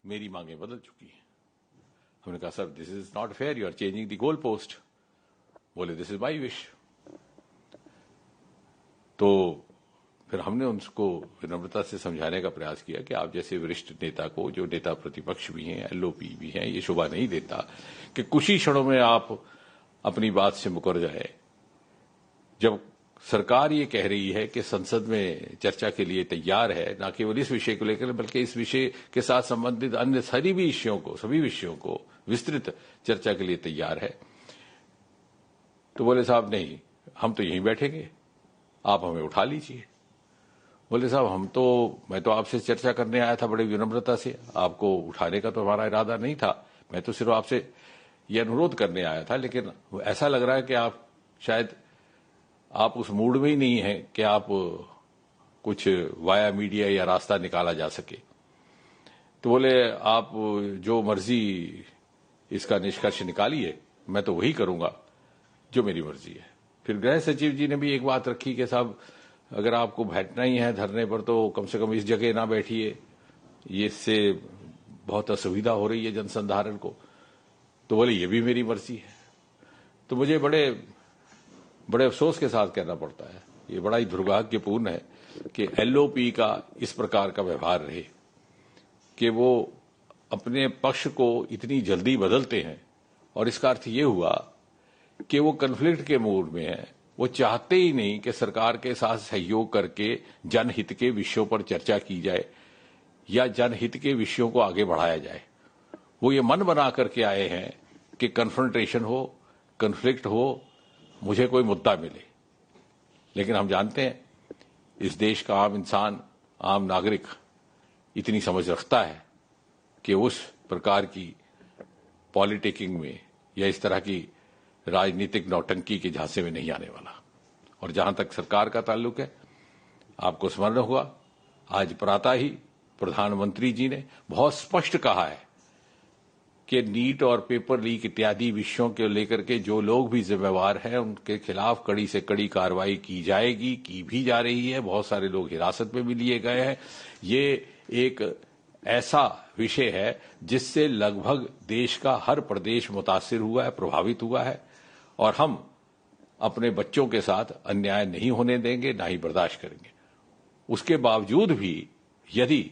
मेरी मांगें बदल चुकी हैं। हमने कहा sir this is not fair, you are changing the goal post. बोले दिस इज माई विश। तो फिर हमने उनको विनम्रता से समझाने का प्रयास किया कि आप जैसे वरिष्ठ नेता को, जो नेता प्रतिपक्ष भी हैं, एलओपी भी हैं, ये शोभा नहीं देता कि कुछ ही क्षणों में आप अपनी बात से मुकर जाए। जब सरकार ये कह रही है कि संसद में चर्चा के लिए तैयार है, न केवल इस विषय को लेकर बल्कि इस विषय के साथ संबंधित अन्य सभी विषयों को विस्तृत चर्चा के लिए तैयार है, तो बोले साहब नहीं, हम तो यहीं बैठेंगे, आप हमें उठा लीजिए। बोले साहब मैं तो आपसे चर्चा करने आया था बड़ी विनम्रता से, आपको उठाने का तो हमारा इरादा नहीं था, मैं तो सिर्फ आपसे ये अनुरोध करने आया था। लेकिन ऐसा लग रहा है कि आप शायद उस मूड में ही नहीं है कि आप कुछ वाया मीडिया या रास्ता निकाला जा सके। तो बोले आप जो मर्जी इसका निष्कर्ष निकालिए, मैं तो वही करूंगा जो मेरी मर्जी है। फिर गृह सचिव जी ने भी एक बात रखी कि साहब अगर आपको बैठना ही है धरने पर तो कम से कम इस जगह ना बैठिए, ये इससे बहुत असुविधा हो रही है जनसंधारण को। तो बोले ये भी मेरी मर्जी है। तो मुझे बड़े अफसोस के साथ कहना पड़ता है, ये बड़ा ही दुर्भाग्यपूर्ण है कि एलओपी का इस प्रकार का व्यवहार रहे कि वो अपने पक्ष को इतनी जल्दी बदलते हैं। और इसका अर्थ ये हुआ कि वो कन्फ्लिक्ट के मूड में है, वो चाहते ही नहीं कि सरकार के साथ सहयोग करके जनहित के विषयों पर चर्चा की जाए या जनहित के विषयों को आगे बढ़ाया जाए। वो ये मन बना करके आए हैं कि कन्फ्रंटेशन हो, कन्फ्लिक्ट हो, मुझे कोई मुद्दा मिले। लेकिन हम जानते हैं इस देश का आम इंसान, आम नागरिक इतनी समझ रखता है कि उस प्रकार की पॉलिटिकिंग में या इस तरह की राजनीतिक नौटंकी के झांसे में नहीं आने वाला। और जहां तक सरकार का ताल्लुक है, आपको स्मरण हुआ आज प्रातः ही प्रधानमंत्री जी ने बहुत स्पष्ट कहा है कि नीट और पेपर लीक इत्यादि विषयों के लेकर के जो लोग भी जिम्मेवार हैं उनके खिलाफ कड़ी से कड़ी कार्रवाई की जाएगी, की भी जा रही है। बहुत सारे लोग हिरासत में भी लिए गए हैं। ये एक ऐसा विषय है जिससे लगभग देश का हर प्रदेश मुतासिर हुआ है, प्रभावित हुआ है, और हम अपने बच्चों के साथ अन्याय नहीं होने देंगे, ना ही बर्दाश्त करेंगे। उसके बावजूद भी यदि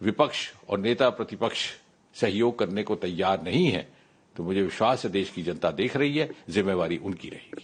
विपक्ष और नेता प्रतिपक्ष सहयोग करने को तैयार नहीं है तो मुझे विश्वास है देश की जनता देख रही है, जिम्मेवारी उनकी रहेगी।